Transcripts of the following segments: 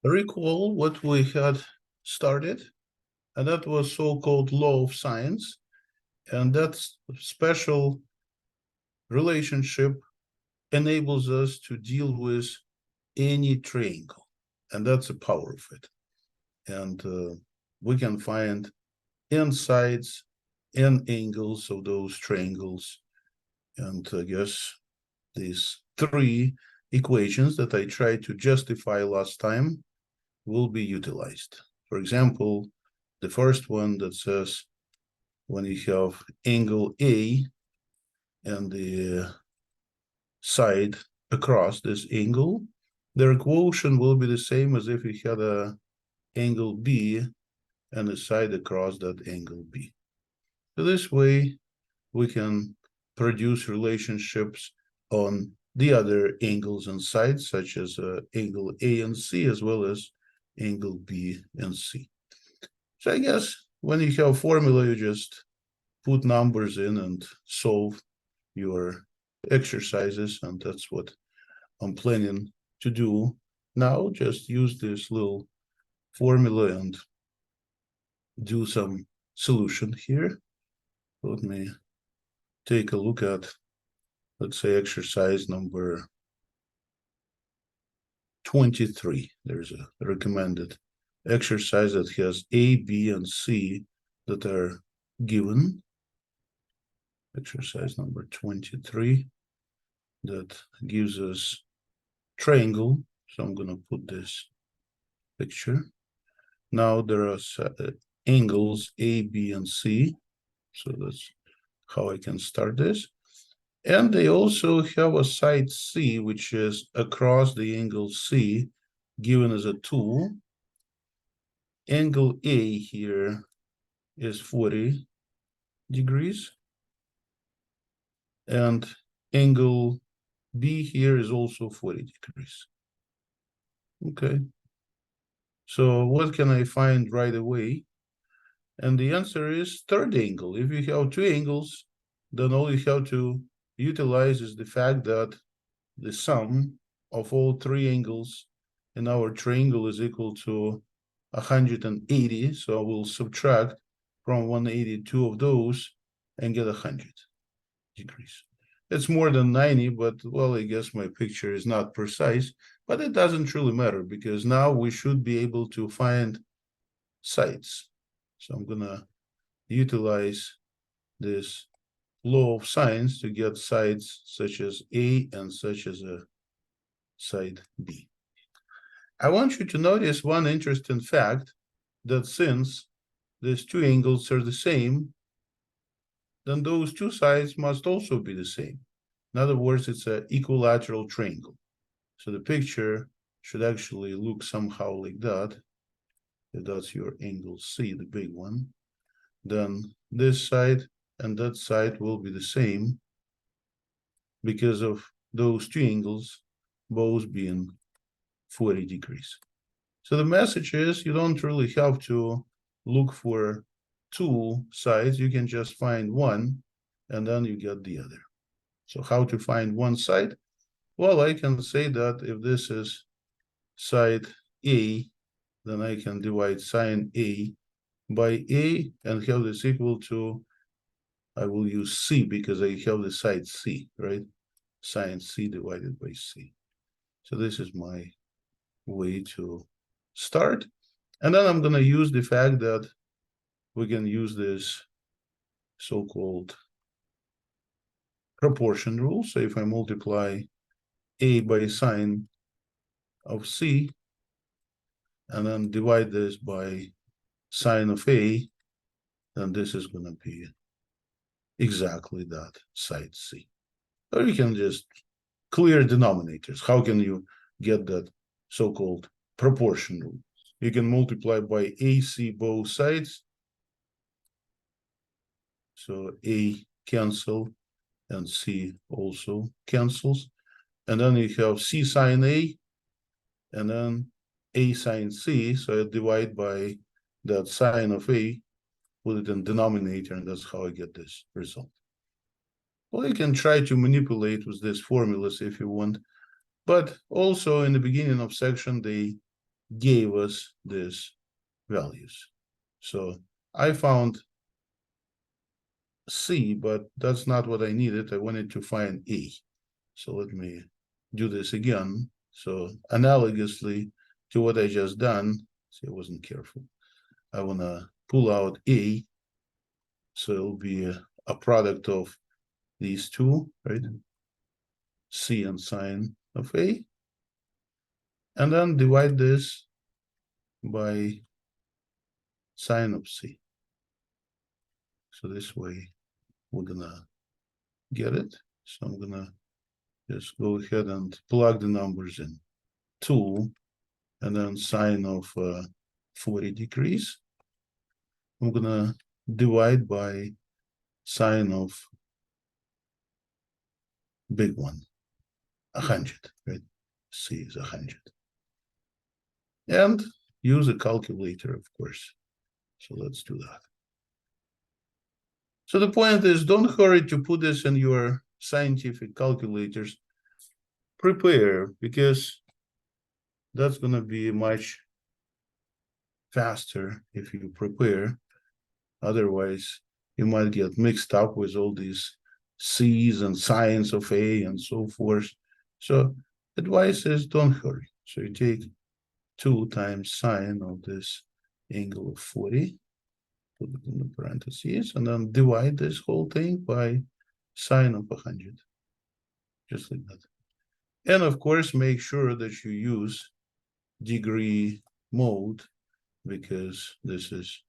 recall what we had started, and that was so-called law of sines, and that special relationship enables us to deal with any triangle, and that's the power of it. And we can find n sides, n angles of those triangles, and I guess these three equations that I tried to justify last time will be utilized. For example, the first one that says when you have angle A and the side across this angle, their quotient will be the same as if you had a angle B and a side across that angle B. So this way, we can produce relationships on the other angles and sides, such as angle A and C, as well as angle B and C. So I guess when you have a formula, you just put numbers in and solve your exercises, and that's what I'm planning to do now. Just use this little formula and do some solution here. Let me take a look at, let's say, exercise number 23. There's a recommended exercise that has A, B, and C that are given. Exercise number 23 that gives us triangle. So I'm going to put this picture. Now there are angles A, B, and C. So that's how I can start this. And they also have a side C, which is across the angle C, given as a 2. Angle A here is 40 degrees. And angle B here is also 40 degrees. Okay. So what can I find right away? And the answer is third angle. If you have two angles, then all you have to utilize is the fact that the sum of all three angles in our triangle is equal to 180. So I will subtract from 182 of those and get 100 degrees. It's more than 90, but well, I guess my picture is not precise, but it doesn't really matter because now we should be able to find sides. So I'm gonna utilize this law of sines to get sides such as A and such as a side B. I want you to notice one interesting fact, that since these two angles are the same, then those two sides must also be the same. In other words, it's an equilateral triangle. So the picture should actually look somehow like that. If that's your angle C, the big one, then this side and that side will be the same because of those two angles both being 40 degrees. So the message is you don't really have to look for two sides. You can just find one and then you get the other. So how to find one side? Well, I can say that if this is side A, then I can divide sine A by A and have this equal to, I will use C because I have the side C, right? Sine C divided by C. So this is my way to start. And then I'm going to use the fact that we can use this so-called proportion rule. So if I multiply A by sine of C and then divide this by sine of A, then this is going to be exactly that side C. Or you can just clear denominators. How can you get that so-called proportion rule? You can multiply by AC both sides. So A cancel and C also cancels. And then you have C sine A and then A sine C. So I divide by that sine of A, put it in denominator, and that's how I get this result. Well, you can try to manipulate with these formulas if you want, But also in the beginning of section, they gave us these values. So I found C, but that's not what I needed. I wanted to find A. So let me do this again. So analogously to what I just done, see, I wasn't careful. I want to pull out A. So it'll be a product of these two, right? C and sine of A. And then divide this by sine of C. So this way we're gonna get it. So I'm gonna just go ahead and plug the numbers in. 2 and then sine of 40 degrees. I'm gonna divide by sine of big one, 100, right? C is 100. And use a calculator, of course. So let's do that. So the point is, don't hurry to put this in your scientific calculators. Prepare, because that's going to be much faster if you prepare. Otherwise, you might get mixed up with all these C's and sines of A and so forth. So advice is don't hurry. So you take 2 times sine of this angle of 40, put it in the parentheses, and then divide this whole thing by sine of 100, just like that. And of course, make sure that you use degree mode, because this is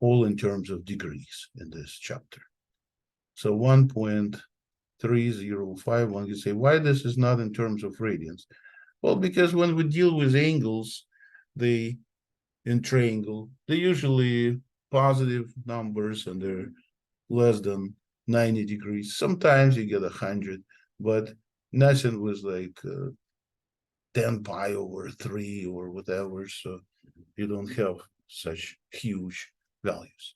all in terms of degrees in this chapter. So 1.305, one can say, why this is not in terms of radians? Well, because when we deal with angles, they in triangle, they're usually positive numbers and they're less than 90 degrees. Sometimes you get 100, but nothing was like 10 pi over 3 or whatever. So you don't have such huge values.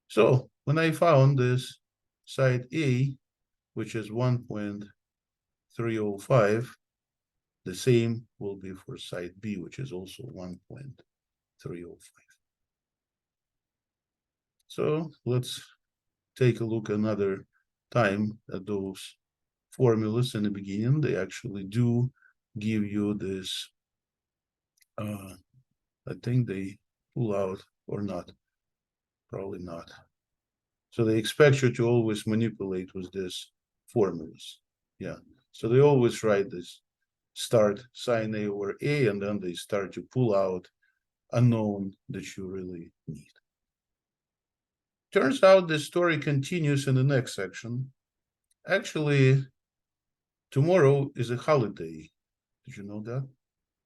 So when I found this side A, which is 1.305, the same will be for side B, which is also 1.305. So let's take a look another time at those formulas in the beginning. They actually do give you this, I think they pull out or not, probably not. So they expect you to always manipulate with this formulas. Yeah, so they always write this start sine A over A, and then they start to pull out unknown that you really need. Turns out the story continues in the next section. Actually, tomorrow is a holiday. Did you know that?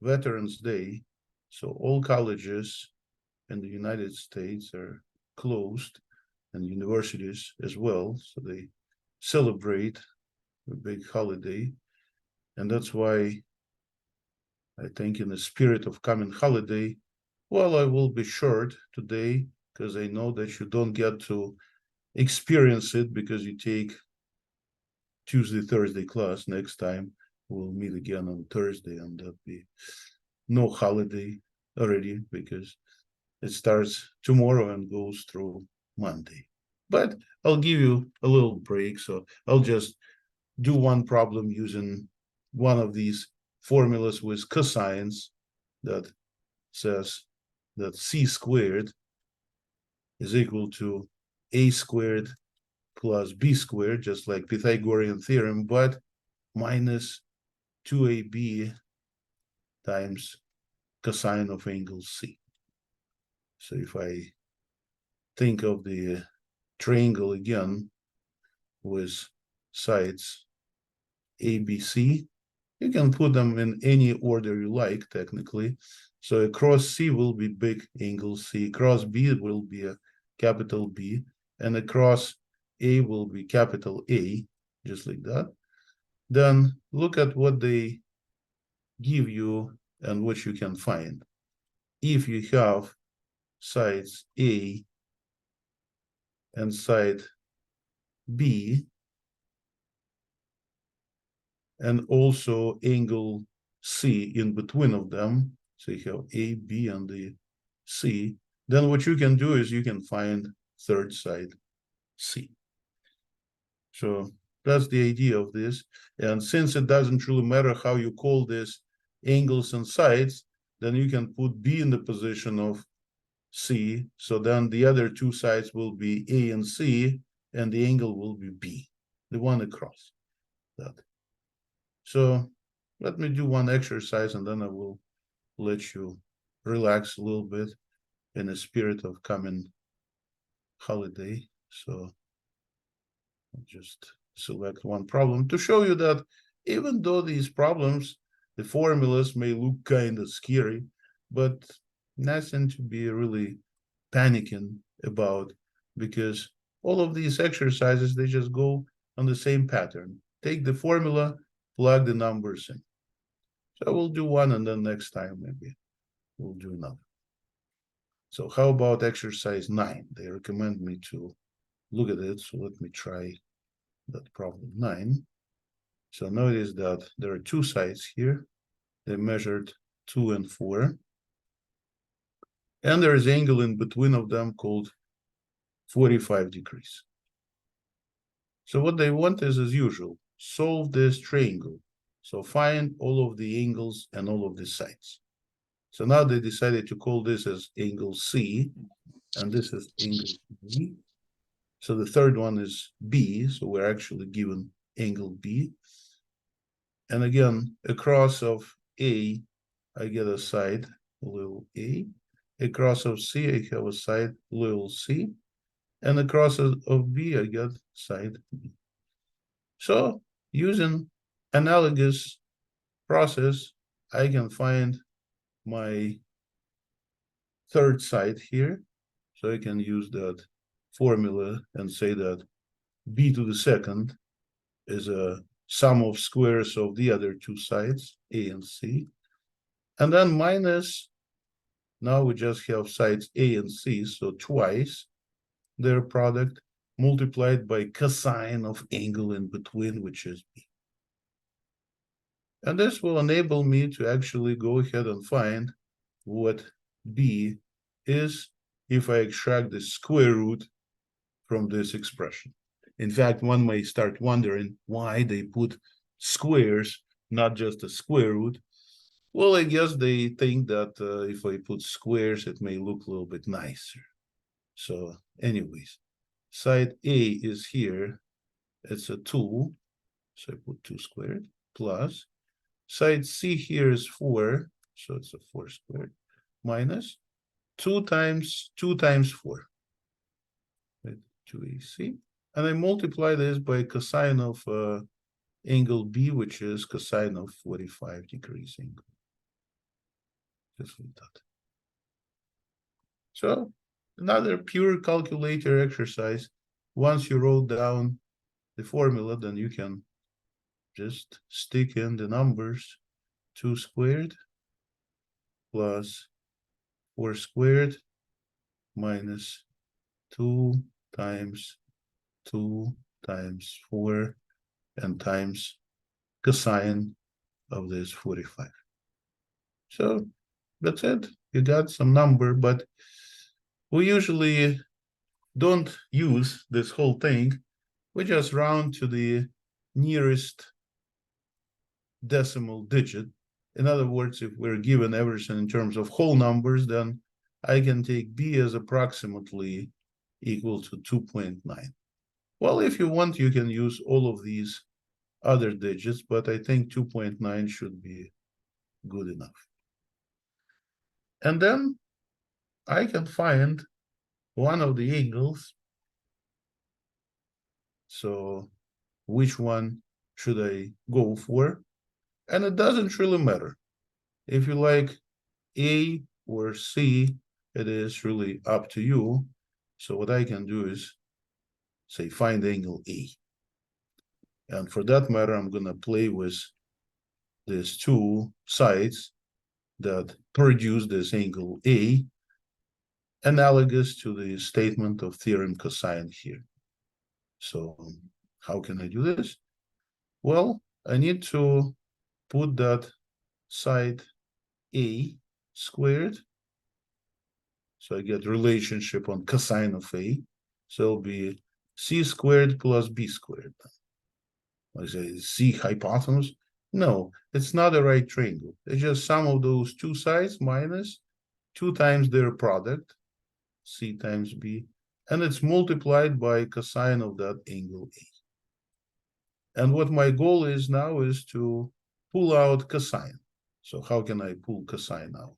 Veterans Day. So all colleges in the United States are closed, and universities as well. So they celebrate a big holiday. And that's why I think in the spirit of coming holiday, well, I will be short today because I know that you don't get to experience it because you take Tuesday, Thursday class. Next time we'll meet again on Thursday, and that'll be no holiday already because it starts tomorrow and goes through Monday. But I'll give you a little break. So I'll just do one problem using one of these formulas with cosines that says that c squared is equal to a squared plus b squared, just like Pythagorean theorem, but minus 2ab times cosine of angle C. So if I think of the triangle again with sides ABC, you can put them in any order you like, technically. So across C will be big angle C, across B will be a capital B, and across A will be capital A, just like that. Then look at what they give you and what you can find. If you have sides A and side B, and also angle C in between of them. So you have A, B, and the C. Then what you can do is you can find third side C. So that's the idea of this. And since it doesn't really matter how you call this angles and sides, then you can put B in the position of C. So then the other two sides will be A and C, and the angle will be B, the one across that. So let me do one exercise, and then I will let you relax a little bit in the spirit of coming holiday. So I'll just select one problem to show you that even though these problems, the formulas may look kind of scary, but nothing to be really panicking about, because all of these exercises, they just go on the same pattern. Take the formula, plug the numbers in. So we'll do one, and then next time maybe we'll do another. So how about exercise 9? They recommend me to look at it, so let me try that problem 9. So notice that there are two sides here. They measured 2 and 4. And there is angle in between of them called 45 degrees. So what they want is, as usual, solve this triangle. So find all of the angles and all of the sides. So now they decided to call this as angle C, and this is angle B. So the third one is B, so we're actually given angle B. And again, across of A, I get a side, little a. Across of C, I have a side, little c. And across of B, I get side B. So using analogous process, I can find my third side here. So I can use that formula and say that B to the second is a sum of squares of the other two sides, A and C. And then minus, now we just have sides A and C, so twice their product multiplied by cosine of angle in between, which is B. And this will enable me to actually go ahead and find what B is if I extract the square root from this expression. In fact, one may start wondering why they put squares, not just a square root. Well, I guess they think that if I put squares, it may look a little bit nicer. So anyways, side A is here. It's a 2. So I put 2 squared plus. Side C here is 4. So it's a 4 squared minus 2 times 4. Right, 2AC. And I multiply this by cosine of angle B, which is cosine of 45 degrees angle. Just like that. So another pure calculator exercise. Once you wrote down the formula, then you can just stick in the numbers. 2 squared plus 4 squared minus 2 times 2 times 4 and times cosine of this 45. So that's it. You got some number, but we usually don't use this whole thing. We just round to the nearest decimal digit. In other words, if we're given everything in terms of whole numbers, then I can take B as approximately equal to 2.9. Well, if you want, you can use all of these other digits, but I think 2.9 should be good enough. And then I can find one of the angles. So which one should I go for? And it doesn't really matter. If you like A or C, it is really up to you. So what I can do is say find angle A. And for that matter, I'm going to play with these two sides that produce this angle A, analogous to the statement of theorem cosine here. So how can I do this? Well, I need to put that side A squared. So I get relationship on cosine of A. So it'll be C squared plus B squared. I say C hypotenuse. No, it's not a right triangle. It's just sum of those two sides minus 2 times their product, C times B, and it's multiplied by cosine of that angle A. And what my goal is now is to pull out cosine. So how can I pull cosine out?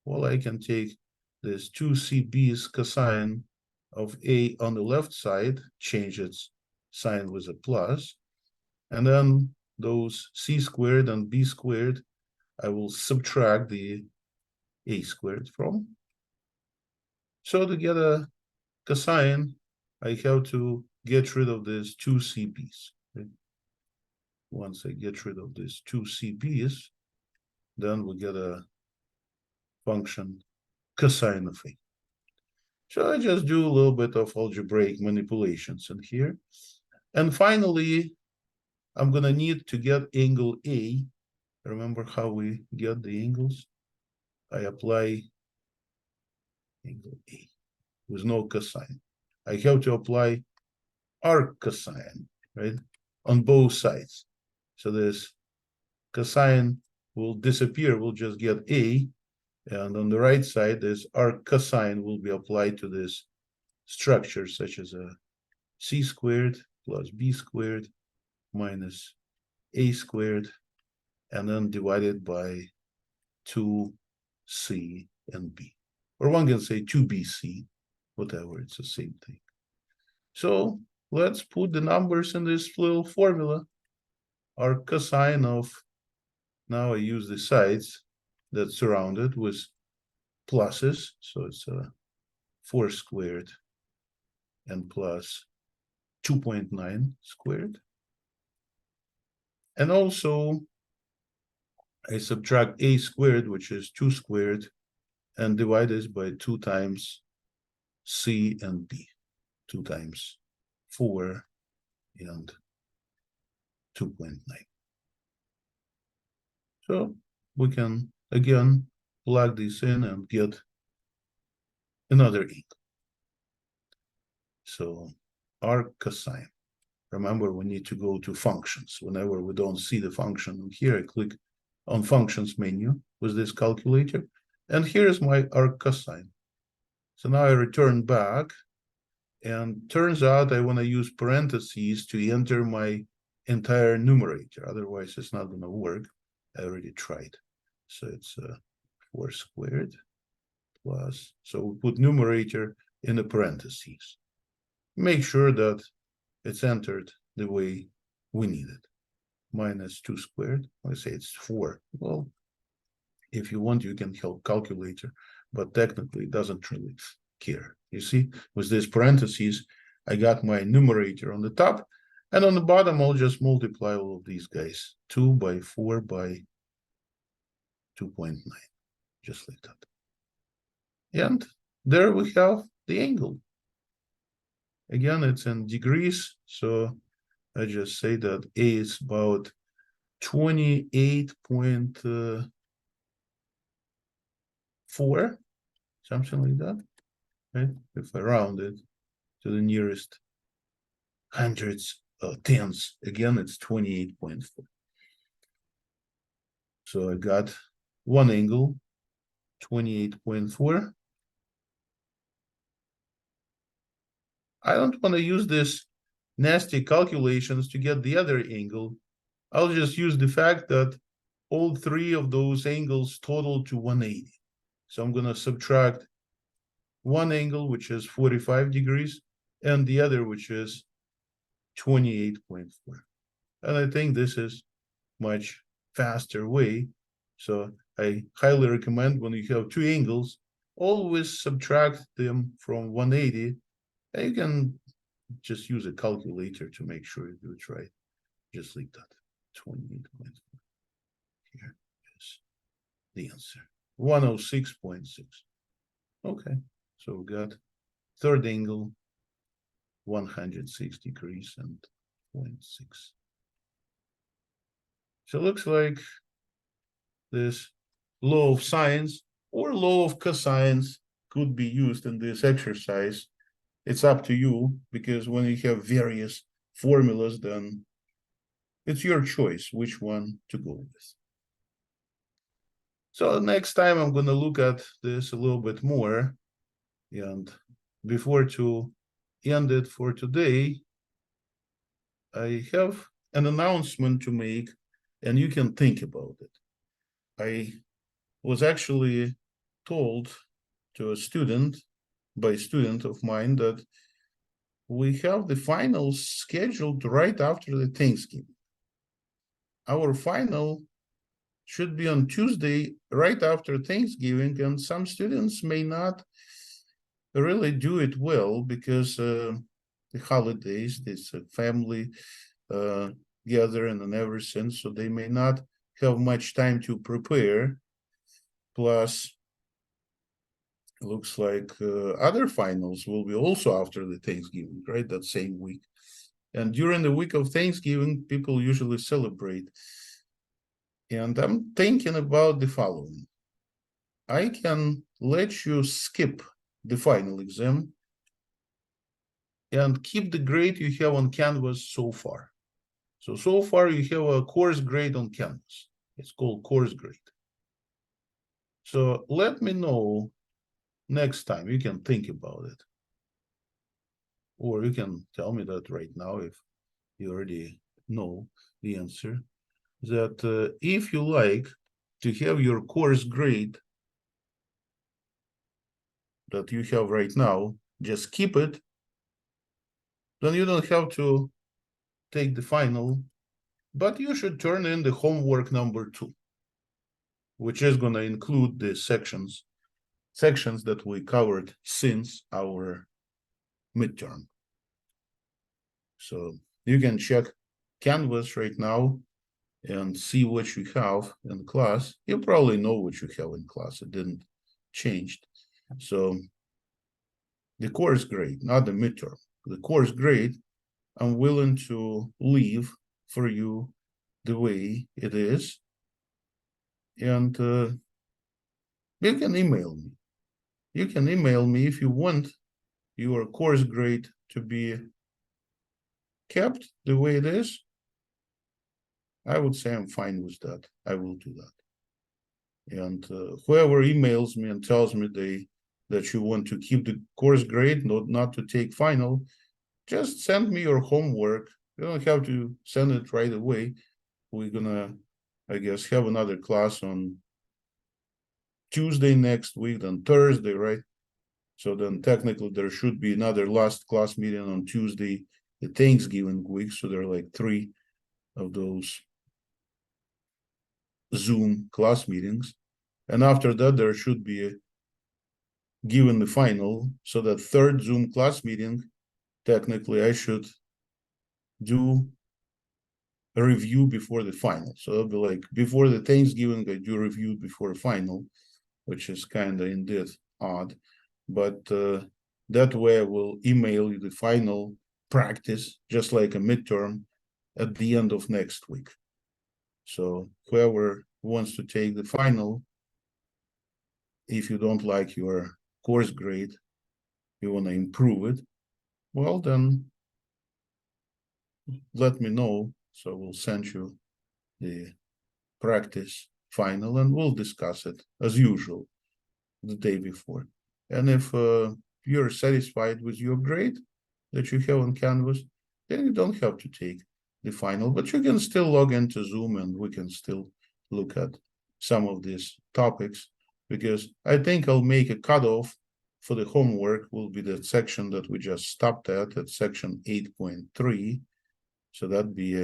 Well, I can take this 2CB's cosine of A on the left side, change its sign with a plus, and then those C squared and B squared, I will subtract the A squared from. So to get a cosine, I have to get rid of this 2CB's. Okay? Once I get rid of this 2CB's, then we get a function cosine of A. So I just do a little bit of algebraic manipulations in here. And finally, I'm going to need to get angle A. Remember how we get the angles? I apply angle A with no cosine. I have to apply arc cosine, right, on both sides. So this cosine will disappear. We'll just get A. And on the right side, this arc cosine will be applied to this structure, such as a C squared plus B squared minus A squared, and then divided by 2C and B. Or one can say 2BC, whatever, it's the same thing. So let's put the numbers in this little formula. Our cosine of, now I use the sides that surround it with pluses, so it's 4 squared and plus 2.9 squared. And also I subtract A squared, which is 2 squared, and divide this by 2 times C and B, 2 times 4 and 2.9. So we can again plug this in and get another angle. So arc cosine. Remember, we need to go to functions. Whenever we don't see the function here, I click on functions menu with this calculator, and here's my arc cosine. So now I return back, and turns out I want to use parentheses to enter my entire numerator. Otherwise, it's not going to work. I already tried. So it's 4 squared plus, so we put numerator in the parentheses. Make sure that it's entered the way we need it. Minus 2 squared, let's say it's 4. Well, if you want, you can help calculator, but technically it doesn't really care. You see, with this parentheses, I got my numerator on the top, and on the bottom, I'll just multiply all of these guys. 2 by 4 by 2.9, just like that. And there we have the angle. Again, it's in degrees, so I just say that A is about 28.4, something like that, right? If I round it to the nearest hundreds, tens, again, it's 28.4. So I got one angle, 28.4. I don't want to use this nasty calculations to get the other angle. I'll just use the fact that all 3 of those angles total to 180. So I'm going to subtract one angle, which is 45 degrees, and the other, which is 28.4. And I think this is much faster way. So I highly recommend, when you have 2 angles, always subtract them from 180. And you can just use a calculator to make sure you do it right. Just like that. 28.4. Here is the answer. 106.6. Okay, so we got third angle, 106 degrees and 0.6. So it looks like this law of sines or law of cosines could be used in this exercise. It's up to you, because when you have various formulas, then it's your choice which one to go with. So next time I'm going to look at this a little bit more. And before to end it for today, I have an announcement to make, and you can think about it. I was actually told to a student, by a student of mine, that we have the finals scheduled right after the Thanksgiving. Our final should be on Tuesday, right after Thanksgiving, and some students may not really do it well because the holidays, this family gathering and everything, so they may not have much time to prepare. Plus, looks like other finals will be also after the Thanksgiving, right? That same week. And during the week of Thanksgiving, people usually celebrate. And I'm thinking about the following. I can let you skip the final exam and keep the grade you have on Canvas so far. So far you have a course grade on Canvas. It's called course grade. So let me know next time. You can think about it. Or you can tell me that right now if you already know the answer. That if you like to have your course grade that you have right now, just keep it. Then you don't have to take the final, but you should turn in the homework number 2, which is going to include the sections that we covered since our midterm. So you can check Canvas right now and see what you have in class. You probably know what you have in class. It didn't change. So the course grade, not the midterm, the course grade, I'm willing to leave for you the way it is. And you can email me. You can email me if you want your course grade to be kept the way it is. I would say I'm fine with that. I will do that. And whoever emails me and tells me that you want to keep the course grade, not to take final, just send me your homework. You don't have to send it right away. We're gonna, I guess, have another class on Tuesday next week, then Thursday, right? So then technically there should be another last class meeting on Tuesday, the Thanksgiving week. So there are like 3 of those Zoom class meetings. And after that, there should be given the final. So that 3rd Zoom class meeting, technically I should do a review before the final. So it'll be like before the Thanksgiving, I do a review before the final, which is kind of indeed odd. But that way I will email you the final practice, just like a midterm, at the end of next week. So whoever wants to take the final, if you don't like your course grade, you want to improve it, well, then let me know. So we'll send you the practice final and we'll discuss it as usual the day before. And if you're satisfied with your grade that you have on Canvas, then you don't have to take the final, but you can still log into Zoom and we can still look at some of these topics, because I think I'll make a cutoff for the homework will be the section that we just stopped at section 8.3. So that'd be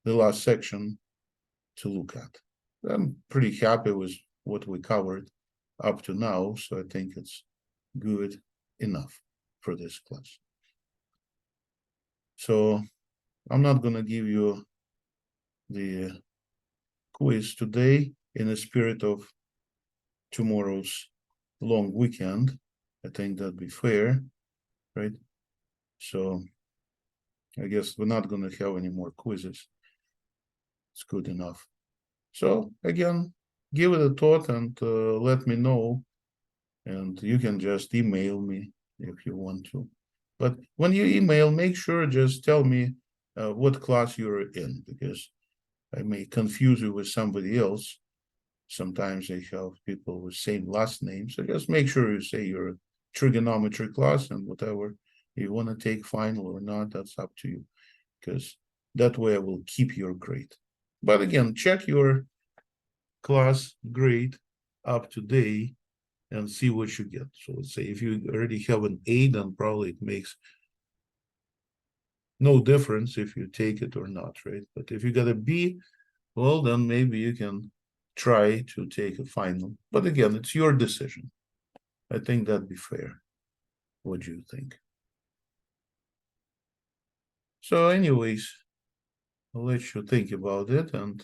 the last section to look at. I'm pretty happy with what we covered up to now, so I think it's good enough for this class. So I'm not going to give you the quiz today in the spirit of tomorrow's long weekend. I think that'd be fair, right? So I guess we're not going to have any more quizzes. It's good enough. So again, give it a thought and let me know. And you can just email me if you want to. But when you email, make sure just tell me what class you're in, because I may confuse you with somebody else. Sometimes they have people with same last name. So just make sure you say you're a trigonometry class, and whatever you want to take final or not, that's up to you, because that way I will keep your grade. But again, check your class grade up to date and see what you get. So let's say if you already have an A, then probably it makes no difference if you take it or not, right? But if you got a B, well, then maybe you can try to take a final. But again, it's your decision. I think that'd be fair. What do you think? So anyways, I'll let you think about it, and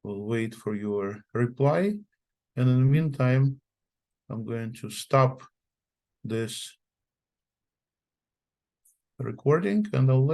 we'll wait for your reply. And in the meantime, I'm going to stop this recording, and I'll let